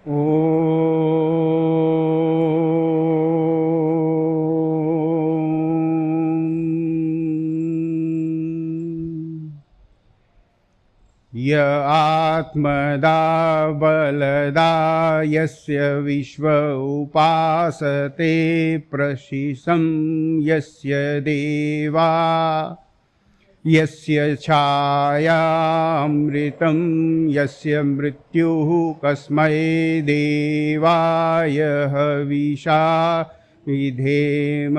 य आत्मदा बलदा यस्य विश्व उपासते प्रशिशं यस्य देवा यस्य छायामृतं यस्य मृत्युः कस्मै देवाय हविषा विधेम।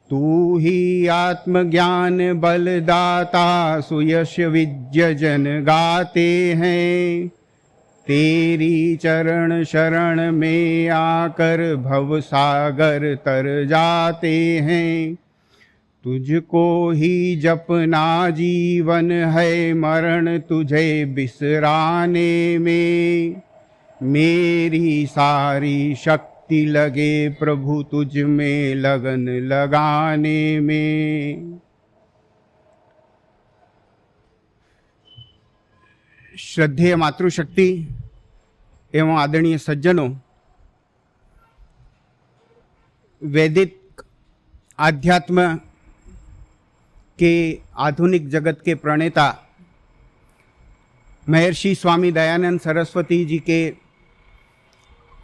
तू ही आत्मज्ञान बलदाता सुयश विद्य जन गाते हैं, तेरी चरण शरण में आकर भव सागर तर जाते हैं। तुझको ही जपना जीवन है, मरण तुझे बिसराने में। मेरी सारी शक्ति लगे प्रभु तुझ में लगन लगाने में। श्रद्धेय मातृशक्ति एवं आदरणीय सज्जनों, वैदिक आध्यात्म के आधुनिक जगत के प्रणेता महर्षि स्वामी दयानंद सरस्वती जी के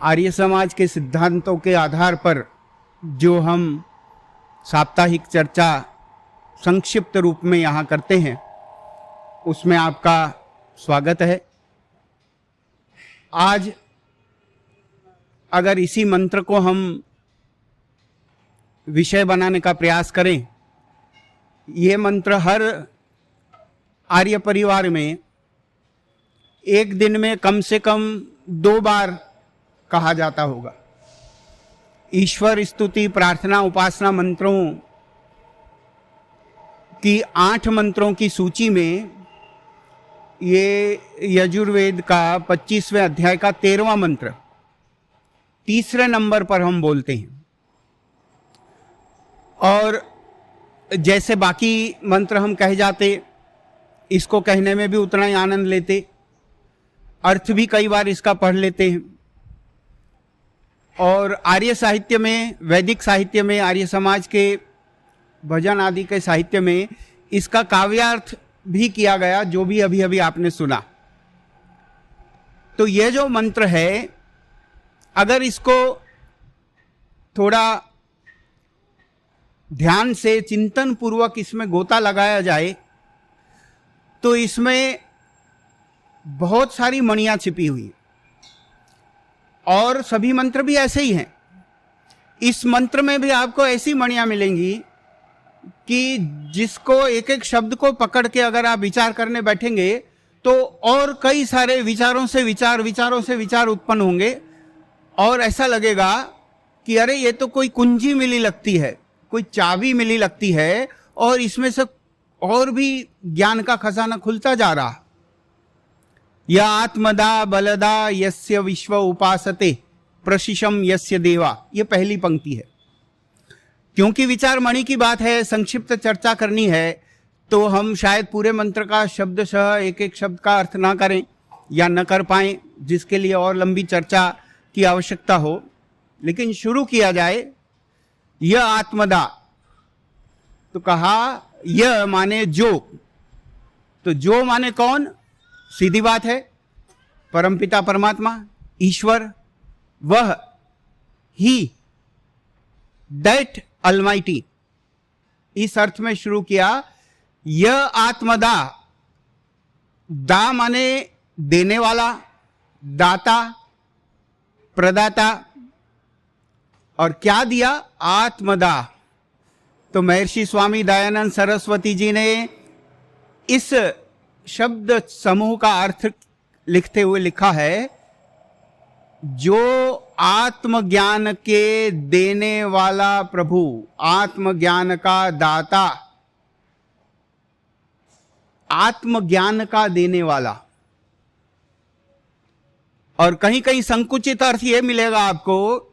आर्य समाज के सिद्धांतों के आधार पर जो हम साप्ताहिक चर्चा संक्षिप्त रूप में यहाँ करते हैं, उसमें आपका स्वागत है। आज अगर इसी मंत्र को हम विषय बनाने का प्रयास करें, ये मंत्र हर आर्य परिवार में एक दिन में कम से कम 2 बार कहा जाता होगा। ईश्वर स्तुति प्रार्थना उपासना मंत्रों की 8 मंत्रों की सूची में ये यजुर्वेद का 25वें अध्याय का 13वां मंत्र 3रे नंबर पर हम बोलते हैं। और जैसे बाकी मंत्र हम कह जाते, इसको कहने में भी उतना ही आनंद लेते, अर्थ भी कई बार इसका पढ़ लेते हैं। और आर्य साहित्य में, वैदिक साहित्य में, आर्य समाज के भजन आदि के साहित्य में इसका काव्यार्थ भी किया गया, जो भी अभी अभी आपने सुना। तो यह जो मंत्र है, अगर इसको थोड़ा ध्यान से चिंतन पूर्वक इसमें गोता लगाया जाए तो इसमें बहुत सारी मणियां छिपी हुई, और सभी मंत्र भी ऐसे ही हैं। इस मंत्र में भी आपको ऐसी मणियां मिलेंगी कि जिसको एक एक शब्द को पकड़ के अगर आप विचार करने बैठेंगे तो और कई सारे विचारों से विचार उत्पन्न होंगे, और ऐसा लगेगा कि अरे ये तो कोई कुंजी मिली लगती है, कोई चाबी मिली लगती है, और इसमें से और भी ज्ञान का खजाना खुलता जा रहा। या आत्मदा बलदा यस्य विश्व उपासते प्रशिशम यस्य देवा, ये पहली पंक्ति है। क्योंकि विचार मणि की बात है, संक्षिप्त चर्चा करनी है, तो हम शायद पूरे मंत्र का शब्दशः एक एक शब्द का अर्थ ना करें या न कर पाएं, जिसके लिए और लंबी चर्चा की आवश्यकता हो। लेकिन शुरू किया जाए। यह आत्मदा, तो कहा यह माने जो, तो जो माने कौन? सीधी बात है, परमपिता परमात्मा ईश्वर, वह ही, दैट अलमाइटी। इस अर्थ में शुरू किया। यह आत्मदा, दा माने देने वाला, दाता, प्रदाता, और क्या दिया? आत्मदा। तो महर्षि स्वामी दयानंद सरस्वती जी ने इस शब्द समूह का अर्थ लिखते हुए लिखा है, जो आत्मज्ञान के देने वाला प्रभु, आत्मज्ञान का दाता, आत्मज्ञान का देने वाला। और कहीं कहीं संकुचित अर्थ यह मिलेगा आपको,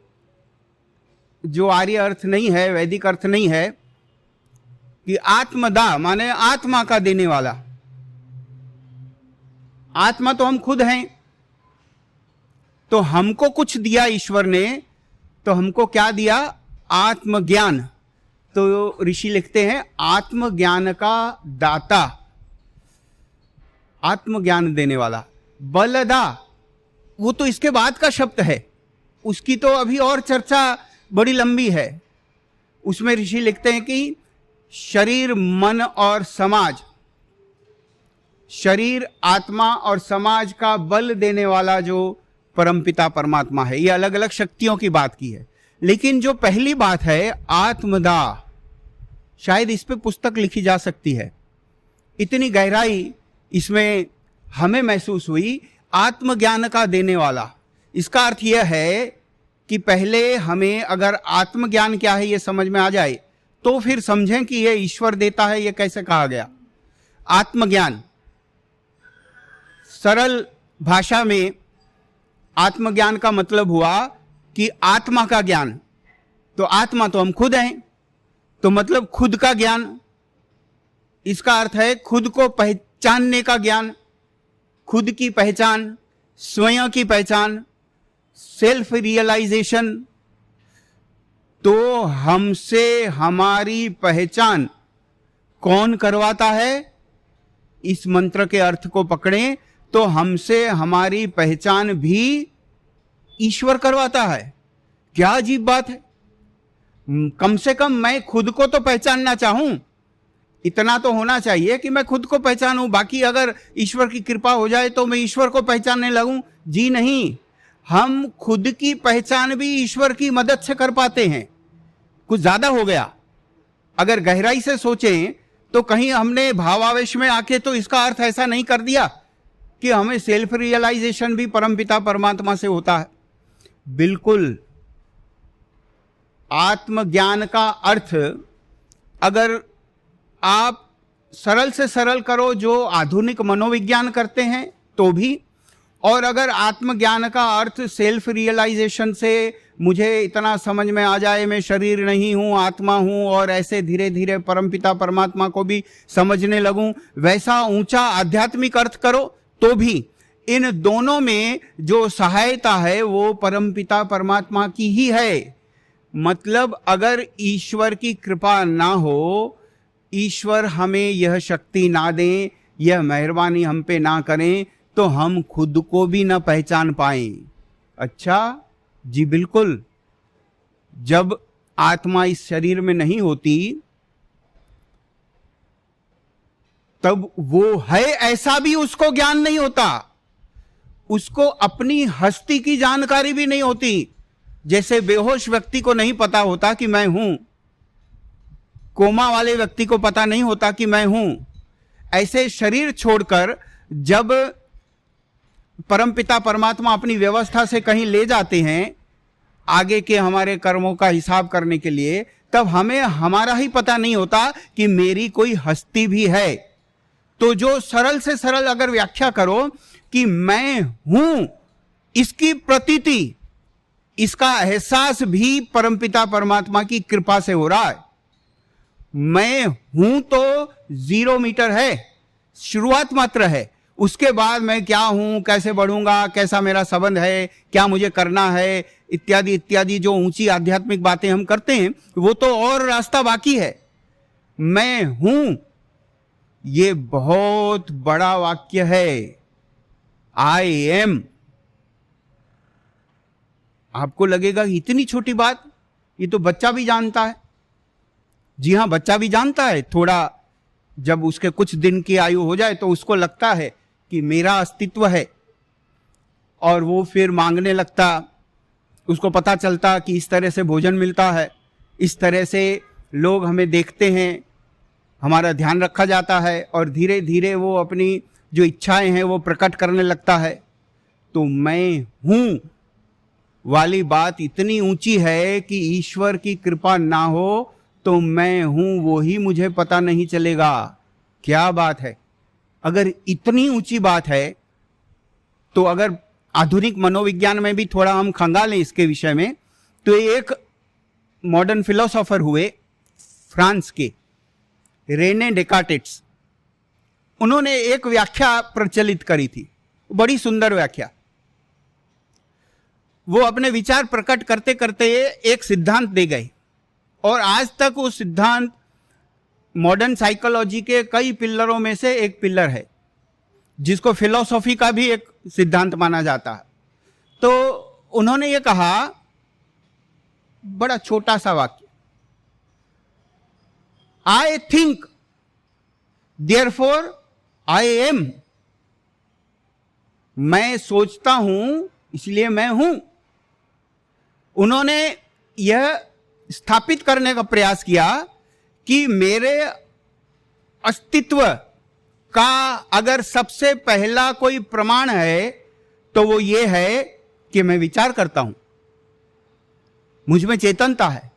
जो आर्य अर्थ नहीं है, वैदिक अर्थ नहीं है, कि आत्मदा माने आत्मा का देने वाला। आत्मा तो हम खुद हैं, तो हमको कुछ दिया ईश्वर ने, तो हमको क्या दिया? आत्मज्ञान। तो ऋषि लिखते हैं आत्मज्ञान का दाता, आत्मज्ञान देने वाला। बलदा, वो तो इसके बाद का शब्द है, उसकी तो अभी और चर्चा बड़ी लंबी है। उसमें ऋषि लिखते हैं कि शरीर, मन और समाज, शरीर, आत्मा और समाज का बल देने वाला जो परमपिता परमात्मा है। ये अलग अलग शक्तियों की बात की है, लेकिन जो पहली बात है आत्मदा, शायद इस पे पुस्तक लिखी जा सकती है। इतनी गहराई इसमें हमें महसूस हुई। आत्मज्ञान का देने वाला, इसका अर्थ यह है कि पहले हमें अगर आत्मज्ञान क्या है ये समझ में आ जाए तो फिर समझें कि ये ईश्वर देता है, ये कैसे कहा गया। आत्मज्ञान, सरल भाषा में आत्मज्ञान का मतलब हुआ कि आत्मा का ज्ञान। तो आत्मा तो हम खुद हैं, तो मतलब खुद का ज्ञान। इसका अर्थ है खुद को पहचानने का ज्ञान, खुद की पहचान, स्वयं की पहचान, सेल्फ रियलाइजेशन। तो हमसे हमारी पहचान कौन करवाता है? इस मंत्र के अर्थ को पकड़ें तो हमसे हमारी पहचान भी ईश्वर करवाता है। क्या अजीब बात है। कम से कम मैं खुद को तो पहचानना चाहूं, इतना तो होना चाहिए कि मैं खुद को पहचानूं। बाकी अगर ईश्वर की कृपा हो जाए तो मैं ईश्वर को पहचानने लगूं, जी नहीं। हम खुद की पहचान भी ईश्वर की मदद से कर पाते हैं। कुछ ज्यादा हो गया। अगर गहराई से सोचें तो कहीं हमने भावावेश में आके तो इसका अर्थ ऐसा नहीं कर दिया कि हमें सेल्फ रियलाइजेशन भी परमपिता परमात्मा से होता है। बिल्कुल। आत्मज्ञान का अर्थ अगर आप सरल से सरल करो जो आधुनिक मनोविज्ञान करते हैं तो भी, और अगर आत्मज्ञान का अर्थ सेल्फ रियलाइजेशन से मुझे इतना समझ में आ जाए मैं शरीर नहीं हूं, आत्मा हूं, और ऐसे धीरे धीरे परमपिता परमात्मा को भी समझने लगूं, वैसा ऊंचा आध्यात्मिक अर्थ करो तो भी, इन दोनों में जो सहायता है वो परमपिता परमात्मा की ही है। मतलब अगर ईश्वर की कृपा ना हो, ईश्वर हमें यह शक्ति ना दें, यह मेहरबानी हम पे ना करें, तो हम खुद को भी ना पहचान पाएं। अच्छा जी, बिल्कुल। जब आत्मा इस शरीर में नहीं होती तब वो है ऐसा भी उसको ज्ञान नहीं होता, उसको अपनी हस्ती की जानकारी भी नहीं होती। जैसे बेहोश व्यक्ति को नहीं पता होता कि मैं हूं, कोमा वाले व्यक्ति को पता नहीं होता कि मैं हूं, ऐसे शरीर छोड़कर जब परमपिता परमात्मा अपनी व्यवस्था से कहीं ले जाते हैं आगे के हमारे कर्मों का हिसाब करने के लिए, तब हमें हमारा ही पता नहीं होता कि मेरी कोई हस्ती भी है। तो जो सरल से सरल अगर व्याख्या करो कि मैं हूं, इसकी प्रतीति, इसका एहसास भी परमपिता परमात्मा की कृपा से हो रहा है। मैं हूं तो 0 मीटर है, शुरुआत मात्र है। उसके बाद मैं क्या हूं, कैसे बढ़ूंगा, कैसा मेरा संबंध है, क्या मुझे करना है, इत्यादि इत्यादि जो ऊंची आध्यात्मिक बातें हम करते हैं वो तो और रास्ता बाकी है। मैं हूं, ये बहुत बड़ा वाक्य है। I am. आपको लगेगा इतनी छोटी बात, ये तो बच्चा भी जानता है। जी हां, बच्चा भी जानता है। थोड़ा जब उसके कुछ दिन की आयु हो जाए तो उसको लगता है कि मेरा अस्तित्व है, और वो फिर मांगने लगता। उसको पता चलता कि इस तरह से भोजन मिलता है, इस तरह से लोग हमें देखते हैं, हमारा ध्यान रखा जाता है, और धीरे धीरे वो अपनी जो इच्छाएं हैं वो प्रकट करने लगता है। तो मैं हूं वाली बात इतनी ऊंची है कि ईश्वर की कृपा ना हो तो मैं हूं वो ही मुझे पता नहीं चलेगा। क्या बात है। अगर इतनी ऊंची बात है तो अगर आधुनिक मनोविज्ञान में भी थोड़ा हम खंगालें इसके विषय में, तो एक मॉडर्न फिलोसोफर हुए फ्रांस के, रेने डेकार्टेस। उन्होंने एक व्याख्या प्रचलित करी थी, बड़ी सुंदर व्याख्या। वो अपने विचार प्रकट करते करते एक सिद्धांत दे गए, और आज तक वो सिद्धांत मॉडर्न साइकोलॉजी के कई पिलरों में से एक पिलर है, जिसको फिलॉसफी का भी एक सिद्धांत माना जाता है। तो उन्होंने ये कहा, बड़ा छोटा सा वाक्य, I think therefore I am. मैं सोचता हूं इसलिए मैं हूं। उन्होंने यह स्थापित करने का प्रयास किया कि मेरे अस्तित्व का अगर सबसे पहला कोई प्रमाण है तो वो ये है कि मैं विचार करता हूं, मुझ में चेतनता है,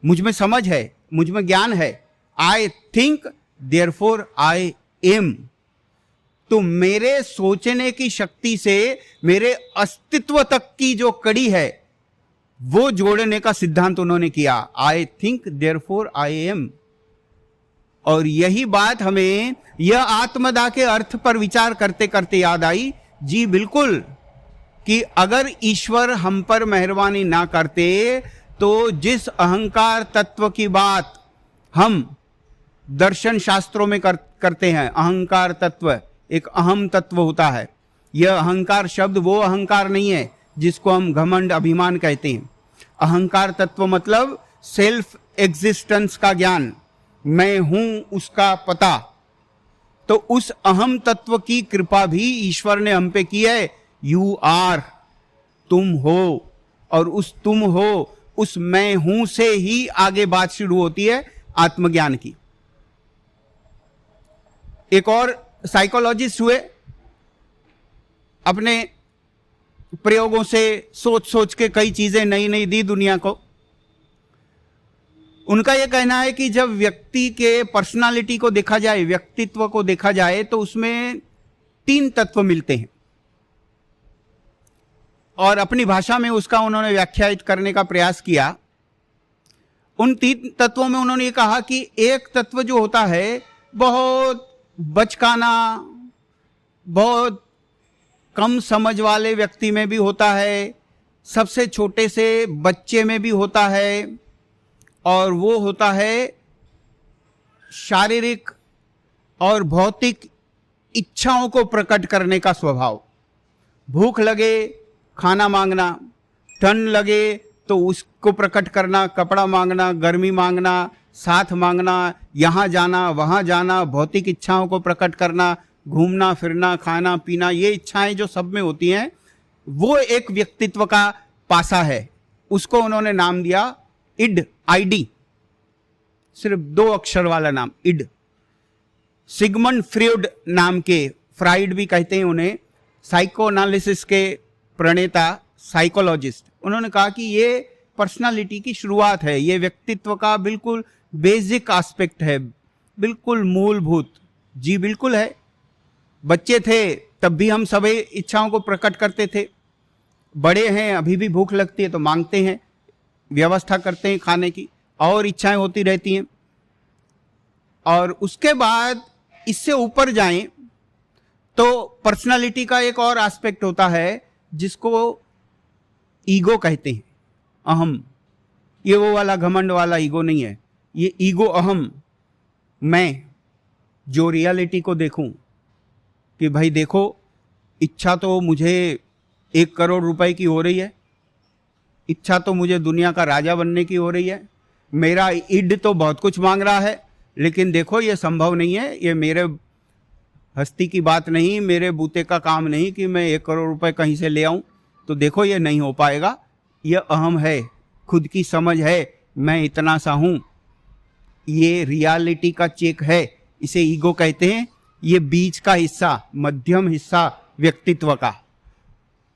मुझ में समझ है, मुझ में ज्ञान है। I think therefore I am. तो मेरे सोचने की शक्ति से मेरे अस्तित्व तक की जो कड़ी है वो जोड़ने का सिद्धांत उन्होंने किया, I think therefore I am. और यही बात हमें यह आत्मदा के अर्थ पर विचार करते करते याद आई। जी बिल्कुल, कि अगर ईश्वर हम पर मेहरबानी ना करते तो जिस अहंकार तत्व की बात हम दर्शन शास्त्रों में करते हैं, अहंकार तत्व, एक अहम तत्व होता है। यह अहंकार शब्द वो अहंकार नहीं है जिसको हम घमंड अभिमान कहते हैं। अहंकार तत्व मतलब सेल्फ एग्जिस्टेंस का ज्ञान, मैं हूं उसका पता। तो उस अहम तत्व की कृपा भी ईश्वर ने हम पे की है। यू आर, तुम हो, और उस तुम हो, उस मैं हूं से ही आगे बात शुरू होती है आत्मज्ञान की। एक और साइकोलॉजिस्ट हुए, अपने प्रयोगों से सोच सोच के कई चीजें नई नई दी दुनिया को। उनका यह कहना है कि जब व्यक्ति के पर्सनालिटी को देखा जाए, व्यक्तित्व को देखा जाए, तो उसमें 3 तत्व मिलते हैं, और अपनी भाषा में उसका उन्होंने व्याख्यायित करने का प्रयास किया। उन 3 तत्वों में उन्होंने ये कहा कि एक तत्व जो होता है बहुत बचकाना, बहुत कम समझ वाले व्यक्ति में भी होता है, सबसे छोटे से बच्चे में भी होता है, और वो होता है शारीरिक और भौतिक इच्छाओं को प्रकट करने का स्वभाव। भूख लगे खाना मांगना, ठंड लगे तो उसको प्रकट करना, कपड़ा मांगना, गर्मी मांगना, साथ मांगना, यहाँ जाना वहाँ जाना, भौतिक इच्छाओं को प्रकट करना, घूमना फिरना, खाना पीना, ये इच्छाएं जो सब में होती हैं, वो एक व्यक्तित्व का पासा है। उसको उन्होंने नाम दिया इड, आईडी, सिर्फ 2 अक्षर वाला नाम, इड। सिगमंड फ्रॉइड नाम के, फ्राइड भी कहते हैं उन्हें, साइकोएनालिसिस के प्रणेता साइकोलॉजिस्ट, उन्होंने कहा कि ये पर्सनालिटी की शुरुआत है, ये व्यक्तित्व का बिल्कुल बेसिक एस्पेक्ट है, बिल्कुल मूलभूत। जी बिल्कुल है। बच्चे थे तब भी हम सभी इच्छाओं को प्रकट करते थे, बड़े हैं अभी भी भूख लगती है तो मांगते हैं, व्यवस्था करते हैं खाने की, और इच्छाएं होती रहती हैं। और उसके बाद इससे ऊपर जाएं तो पर्सनालिटी का एक और एस्पेक्ट होता है जिसको ईगो कहते हैं, अहम। ये वो वाला घमंड वाला ईगो नहीं है, ये ईगो अहम, मैं जो रियलिटी को देखूं कि भाई देखो, इच्छा तो मुझे 1 करोड़ रुपए की हो रही है, इच्छा तो मुझे दुनिया का राजा बनने की हो रही है, मेरा इड तो बहुत कुछ मांग रहा है, लेकिन देखो ये संभव नहीं है, ये मेरे हस्ती की बात नहीं, मेरे बूते का काम नहीं कि मैं 1 करोड़ रुपए कहीं से ले आऊं, तो देखो ये नहीं हो पाएगा। ये अहम है, खुद की समझ है, मैं इतना सा हूं, ये रियलिटी का चेक है, इसे ईगो कहते हैं। ये बीच का हिस्सा, मध्यम हिस्सा व्यक्तित्व का।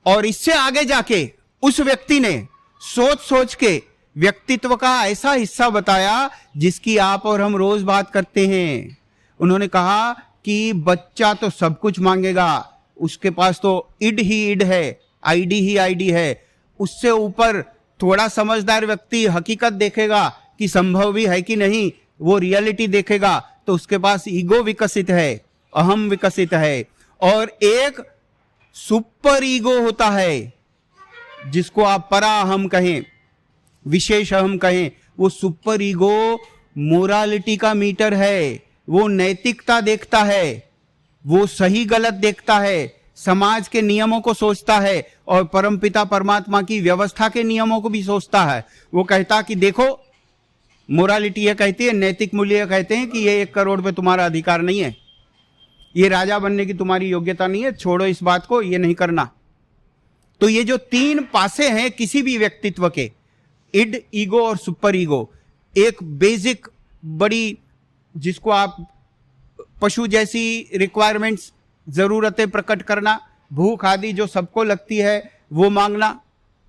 और इससे आगे जाके उस व्यक्ति ने सोच सोच के व्यक्तित्व का ऐसा हिस्सा बताया जिसकी आप और हम रोज बात करते हैं। उन्होंने कहा कि बच्चा तो सब कुछ मांगेगा, उसके पास तो इड ही इड है, आईडी ही आईडी है। उससे ऊपर थोड़ा समझदार व्यक्ति हकीकत देखेगा कि संभव भी है कि नहीं, वो रियलिटी देखेगा, तो उसके पास ईगो विकसित है, अहम विकसित है। और एक सुपर ईगो होता है जिसको आप परा अहम कहें, विशेष अहम कहें, वो सुपर ईगो मोरालिटी का मीटर है। वो नैतिकता देखता है, वो सही गलत देखता है, समाज के नियमों को सोचता है और परमपिता परमात्मा की व्यवस्था के नियमों को भी सोचता है। वो कहता कि देखो, मोरालिटी ये कहती है, नैतिक मूल्य ये कहते हैं कि ये 1 करोड़ पे तुम्हारा अधिकार नहीं है, ये राजा बनने की तुम्हारी योग्यता नहीं है, छोड़ो इस बात को, ये नहीं करना। तो ये जो 3 पासे हैं किसी भी व्यक्तित्व के, इड, ईगो और सुपर ईगो, एक बेसिक बड़ी, जिसको आप पशु जैसी रिक्वायरमेंट्स, जरूरतें प्रकट करना, भूख आदि जो सबको लगती है वो मांगना,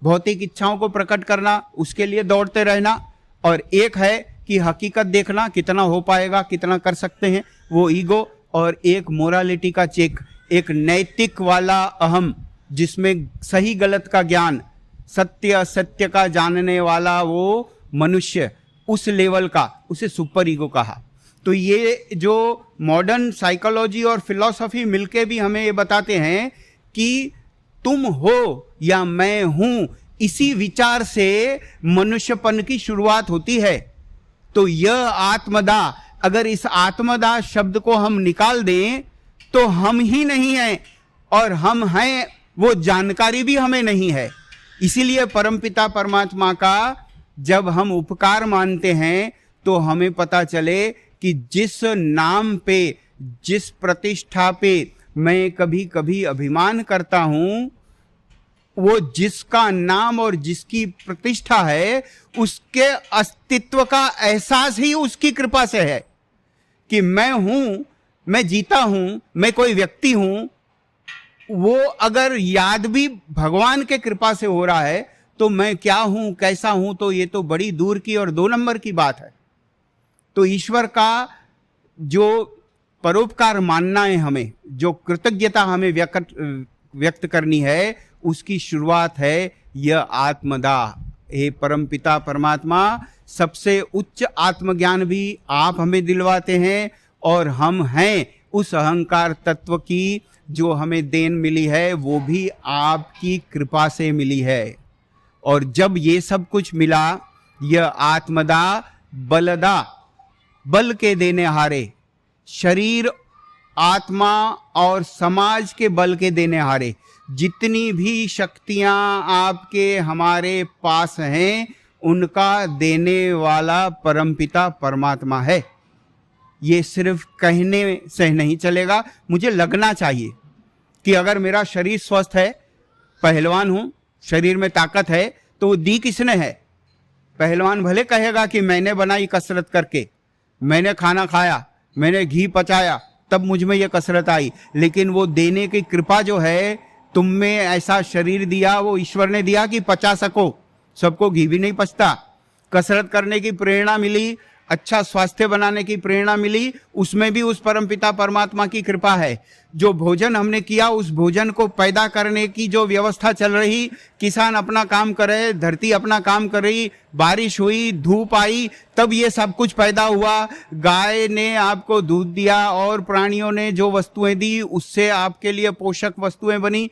भौतिक इच्छाओं को प्रकट करना, उसके लिए दौड़ते रहना, और एक है कि हकीकत देखना, कितना हो पाएगा, कितना कर सकते हैं, वो ईगो, और एक मोरालिटी का चेक, एक नैतिक वाला अहम, जिसमें सही गलत का ज्ञान, सत्य असत्य का जानने वाला वो मनुष्य, उस लेवल का, उसे सुपर ईगो कहा। तो ये जो मॉडर्न साइकोलॉजी और फिलॉसफी मिलके भी हमें ये बताते हैं कि तुम हो या मैं हूं, इसी विचार से मनुष्यपन की शुरुआत होती है। तो यह आत्मदा, अगर इस आत्मदा शब्द को हम निकाल दें तो हम ही नहीं हैं, और हम हैं वो जानकारी भी हमें नहीं है। इसीलिए परमपिता परमात्मा का जब हम उपकार मानते हैं तो हमें पता चले कि जिस नाम पे, जिस प्रतिष्ठा पे मैं कभी कभी अभिमान करता हूं, वो जिसका नाम और जिसकी प्रतिष्ठा है, उसके अस्तित्व का एहसास ही उसकी कृपा से है कि मैं हूं, मैं जीता हूं, मैं कोई व्यक्ति हूं। वो अगर याद भी भगवान के कृपा से हो रहा है तो मैं क्या हूं, कैसा हूं, तो ये तो बड़ी दूर की और 2 नंबर की बात है। तो ईश्वर का जो परोपकार मानना है, हमें जो कृतज्ञता हमें व्यक्त करनी है, उसकी शुरुआत है यह आत्मदा। हे परमपिता परमात्मा, सबसे उच्च आत्मज्ञान भी आप हमें दिलवाते हैं, और हम हैं उस अहंकार तत्व की जो हमें देन मिली है, वो भी आपकी कृपा से मिली है। और जब ये सब कुछ मिला, यह आत्मदा बलदा, बल के देने हारे, शरीर, आत्मा और समाज के बल के देने हारे, जितनी भी शक्तियां आपके हमारे पास हैं, उनका देने वाला परमपिता परमात्मा है। ये सिर्फ कहने से नहीं चलेगा, मुझे लगना चाहिए कि अगर मेरा शरीर स्वस्थ है, पहलवान हूं, शरीर में ताकत है, तो वो दी किसने है? पहलवान भले कहेगा कि मैंने बनाई कसरत करके, मैंने खाना खाया, मैंने घी पचाया, तब मुझ में ये कसरत आई, लेकिन वो देने की कृपा जो है, तुम में ऐसा शरीर दिया, वो ईश्वर ने दिया कि पचा सको। सबको घी भी नहीं पचता। कसरत करने की प्रेरणा मिली, अच्छा स्वास्थ्य बनाने की प्रेरणा मिली, उसमें भी उस परमपिता परमात्मा की कृपा है। जो भोजन हमने किया, उस भोजन को पैदा करने की जो व्यवस्था चल रही, किसान अपना काम करे, धरती अपना काम कर रही, बारिश हुई, धूप आई, तब ये सब कुछ पैदा हुआ। गाय ने आपको दूध दिया और प्राणियों ने जो वस्तुएं दी, उससे आपके लिए पोषक वस्तुएं बनी,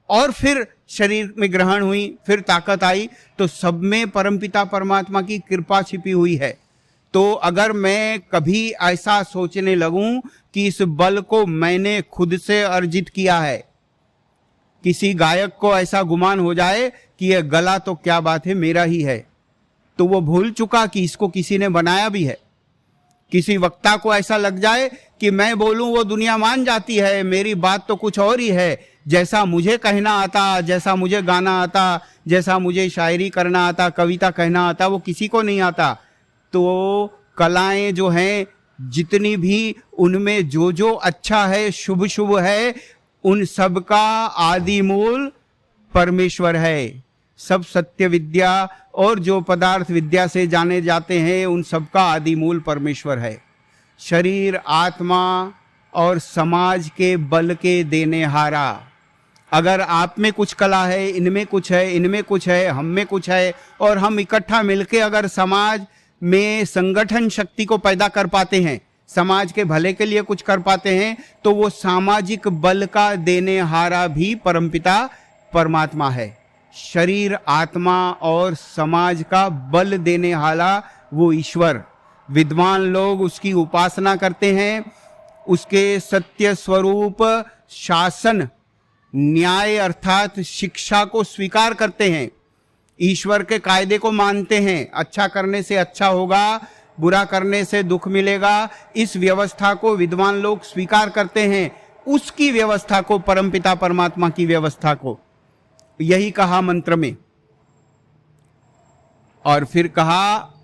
और फिर शरीर में ग्रहण हुई, फिर ताकत आई। तो सब में परमपिता परमात्मा की कृपा छिपी हुई है। तो अगर मैं कभी ऐसा सोचने लगूं कि इस बल को मैंने खुद से अर्जित किया है, किसी गायक को ऐसा गुमान हो जाए कि यह गला तो क्या बात है मेरा ही है, तो वो भूल चुका कि इसको किसी ने बनाया भी है। किसी वक्ता को ऐसा लग जाए कि मैं बोलूं वो दुनिया मान जाती है, मेरी बात तो कुछ और ही है, जैसा मुझे कहना आता, जैसा मुझे गाना आता, जैसा मुझे शायरी करना आता, कविता कहना आता, वो किसी को नहीं आता। तो कलाएं जो हैं जितनी भी, उनमें जो जो अच्छा है, शुभ शुभ है, उन सब का आदि मूल परमेश्वर है। सब सत्य विद्या और जो पदार्थ विद्या से जाने जाते हैं, उन सब का आदि मूल परमेश्वर है। शरीर, आत्मा और समाज के बल के देने हारा। अगर आप में कुछ कला है, इनमें कुछ है, इनमें कुछ है, हम में कुछ है, और हम इकट्ठा मिलके अगर समाज में संगठन शक्ति को पैदा कर पाते हैं, समाज के भले के लिए कुछ कर पाते हैं, तो वो सामाजिक बल का देने हारा भी परमपिता परमात्मा है। शरीर, आत्मा और समाज का बल देने वाला वो ईश्वर। विद्वान लोग उसकी उपासना करते हैं, उसके सत्य स्वरूप शासन, न्याय अर्थात शिक्षा को स्वीकार करते हैं, ईश्वर के कायदे को मानते हैं। अच्छा करने से अच्छा होगा, बुरा करने से दुख मिलेगा, इस व्यवस्था को विद्वान लोग स्वीकार करते हैं। उसकी व्यवस्था को, परमपिता परमात्मा की व्यवस्था को, यही कहा मंत्र में। और फिर कहा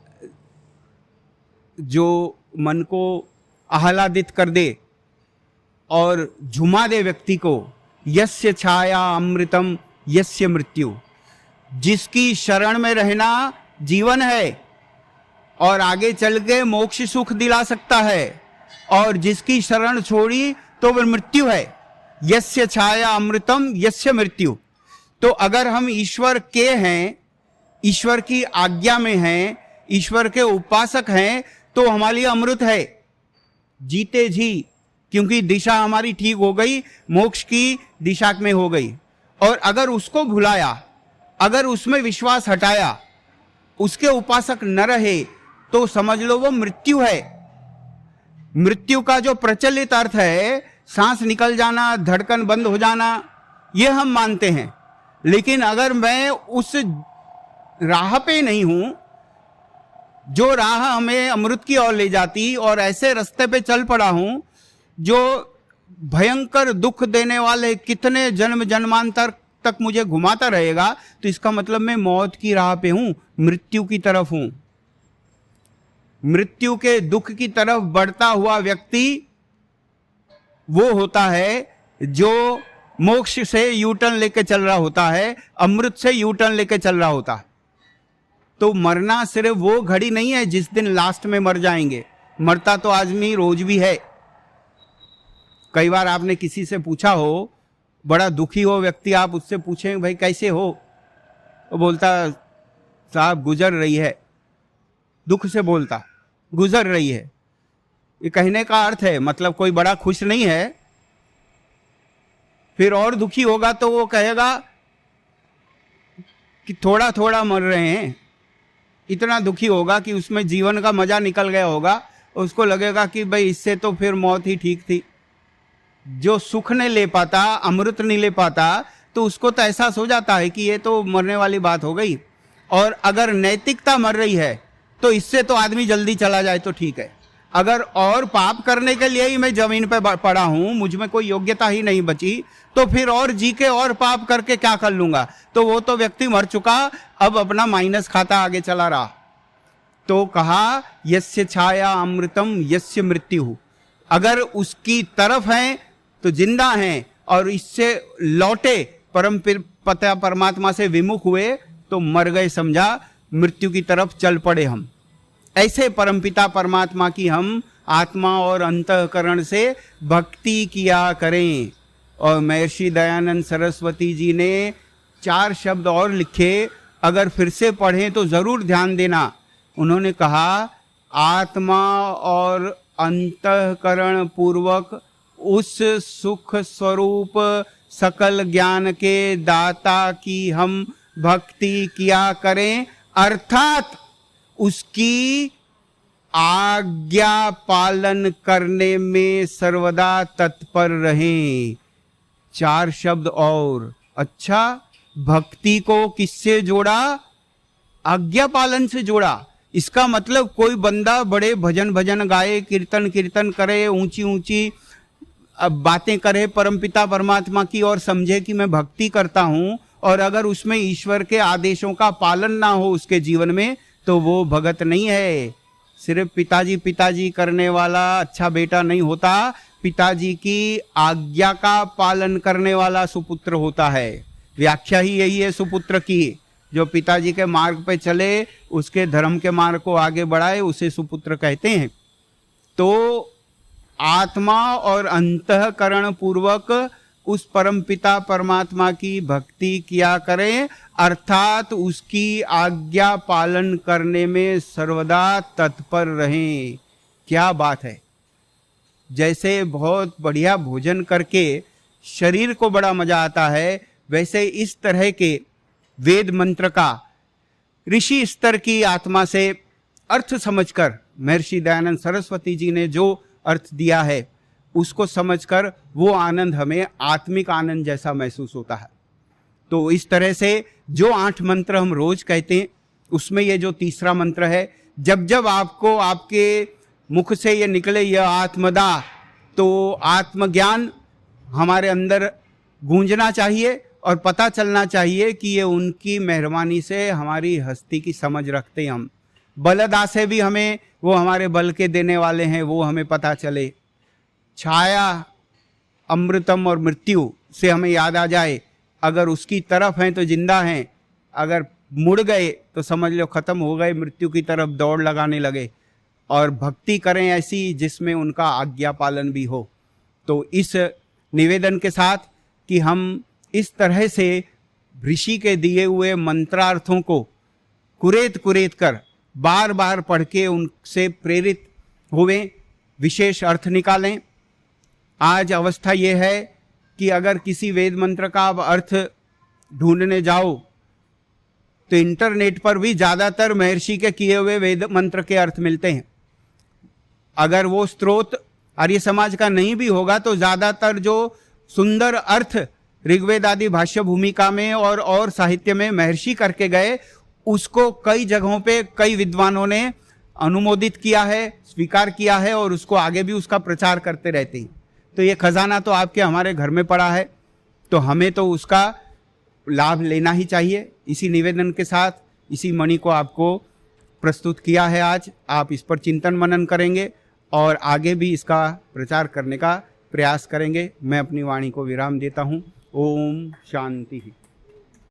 जो मन को आह्लादित कर दे और झुमा दे व्यक्ति को, यस्य छाया अमृतम यस्य मृत्यु। जिसकी शरण में रहना जीवन है और आगे चल के मोक्ष सुख दिला सकता है, और जिसकी शरण छोड़ी तो वह मृत्यु है। यस्य छाया अमृतम यस्य मृत्यु। तो अगर हम ईश्वर के हैं, ईश्वर की आज्ञा में हैं, ईश्वर के उपासक हैं, तो हमारे लिए अमृत है, जीते जी, क्योंकि दिशा हमारी ठीक हो गई, मोक्ष की दिशा में हो गई। और अगर उसको भुलाया, अगर उसमें विश्वास हटाया, उसके उपासक न रहे, तो समझ लो वो मृत्यु है। मृत्यु का जो प्रचलित अर्थ है, सांस निकल जाना, धड़कन बंद हो जाना, ये हम मानते हैं। लेकिन अगर मैं उस राह पे नहीं हूं, जो राह हमें अमृत की ओर ले जाती, और ऐसे रास्ते पे चल पड़ा हूं जो भयंकर दुख देने वाले कितने जन्म जन्मांतर तक मुझे घुमाता रहेगा, तो इसका मतलब मैं मौत की राह पे हूं, मृत्यु की तरफ हूं। मृत्यु के दुख की तरफ बढ़ता हुआ व्यक्ति वो होता है जो मोक्ष से यूटर्न लेके चल रहा होता है, अमृत से यूटर्न लेके चल रहा होता है। तो मरना सिर्फ वो घड़ी नहीं है जिस दिन लास्ट में मर जाएंगे, मरता तो आदमी रोज भी है। कई बार आपने किसी से पूछा हो, बड़ा दुखी हो व्यक्ति, आप उससे पूछें भाई कैसे हो, वो बोलता साहब गुजर रही है, दुख से बोलता गुजर रही है। ये कहने का अर्थ है, मतलब कोई बड़ा खुश नहीं है। फिर और दुखी होगा तो वो कहेगा कि थोड़ा थोड़ा मर रहे हैं। इतना दुखी होगा कि उसमें जीवन का मजा निकल गया होगा, उसको लगेगा कि भाई इससे तो फिर मौत ही ठीक थी। जो सुख नहीं ले पाता, अमृत नहीं ले पाता, तो उसको तो एहसास हो जाता है कि ये तो मरने वाली बात हो गई। और अगर नैतिकता मर रही है तो इससे तो आदमी जल्दी चला जाए तो ठीक है। अगर और पाप करने के लिए ही मैं जमीन पर पड़ा हूं, मुझ में कोई योग्यता ही नहीं बची, तो फिर और जी के और पाप करके क्या कर लूंगा। तो वो तो व्यक्ति मर चुका, अब अपना माइनस खाता आगे चला रहा। तो कहा यस्य छाया अमृतम यस्य मृत्यु। अगर उसकी तरफ हैं तो जिंदा हैं, और इससे लौटे परम पिता परमात्मा से विमुख हुए तो मर गए, समझा, मृत्यु की तरफ चल पड़े हम। ऐसे परमपिता परमात्मा की हम आत्मा और अंतःकरण से भक्ति किया करें। और महर्षि दयानंद सरस्वती जी ने 4 शब्द और लिखे, अगर फिर से पढ़ें तो जरूर ध्यान देना। उन्होंने कहा आत्मा और अंतःकरण पूर्वक उस सुख स्वरूप सकल ज्ञान के दाता की हम भक्ति किया करें, अर्थात उसकी आज्ञा पालन करने में सर्वदा तत्पर रहें। 4 शब्द और। अच्छा, भक्ति को किससे जोड़ा? आज्ञा पालन से जोड़ा। इसका मतलब कोई बंदा बड़े भजन गाए, कीर्तन करे, ऊंची ऊंची बातें करे परमपिता परमात्मा की, और समझे कि मैं भक्ति करता हूं, और अगर उसमें ईश्वर के आदेशों का पालन ना हो उसके जीवन में, तो वो भगत नहीं है। सिर्फ पिताजी करने वाला अच्छा बेटा नहीं होता, पिताजी की आज्ञा का पालन करने वाला सुपुत्र होता है। व्याख्या ही यही है सुपुत्र की, जो पिताजी के मार्ग पे चले, उसके धर्म के मार्ग को आगे बढ़ाए, उसे सुपुत्र कहते हैं। तो आत्मा और अंतःकरण पूर्वक उस परमपिता परमात्मा की भक्ति किया करें, अर्थात उसकी आज्ञा पालन करने में सर्वदा तत्पर रहें। क्या बात है। जैसे बहुत बढ़िया भोजन करके शरीर को बड़ा मजा आता है, वैसे इस तरह के वेद मंत्र का ऋषि स्तर की आत्मा से अर्थ समझकर महर्षि दयानंद सरस्वती जी ने जो अर्थ दिया है उसको समझकर वो आनंद हमें आत्मिक आनंद जैसा महसूस होता है। तो इस तरह से जो 8 मंत्र हम रोज कहते हैं उसमें ये जो तीसरा मंत्र है, जब जब आपको आपके मुख से ये निकले यह आत्मदा, तो आत्मज्ञान हमारे अंदर गूंजना चाहिए और पता चलना चाहिए कि ये उनकी मेहरबानी से हमारी हस्ती की समझ रखते हैं। हम बलदा से भी हमें वो हमारे बल के देने वाले हैं, वो हमें पता चले। छाया, अमृतम और मृत्यु से हमें याद आ जाए, अगर उसकी तरफ हैं तो जिंदा हैं, अगर मुड़ गए तो समझ लो खत्म हो गए, मृत्यु की तरफ दौड़ लगाने लगे। और भक्ति करें ऐसी जिसमें उनका आज्ञा पालन भी हो। तो इस निवेदन के साथ कि हम इस तरह से ऋषि के दिए हुए मंत्रार्थों को कुरेद कुरेद कर बार बार पढ़ के उनसे प्रेरित हुए, विशेष अर्थ निकालें। आज अवस्था ये है कि अगर किसी वेद मंत्र का आप अर्थ ढूंढने जाओ तो इंटरनेट पर भी ज़्यादातर महर्षि के किए हुए वेद मंत्र के अर्थ मिलते हैं। अगर वो स्रोत आर्य समाज का नहीं भी होगा तो ज़्यादातर जो सुंदर अर्थ ऋग्वेद आदि भाष्य भूमिका में और साहित्य में महर्षि करके गए, उसको कई जगहों पे कई विद्वानों ने अनुमोदित किया है, स्वीकार किया है और उसको आगे भी उसका प्रचार करते रहते हैं। तो ये खजाना तो आपके हमारे घर में पड़ा है, तो हमें तो उसका लाभ लेना ही चाहिए। इसी निवेदन के साथ इसी मणि को आपको प्रस्तुत किया है आज। आप इस पर चिंतन मनन करेंगे और आगे भी इसका प्रचार करने का प्रयास करेंगे। मैं अपनी वाणी को विराम देता हूँ। ओम शांति।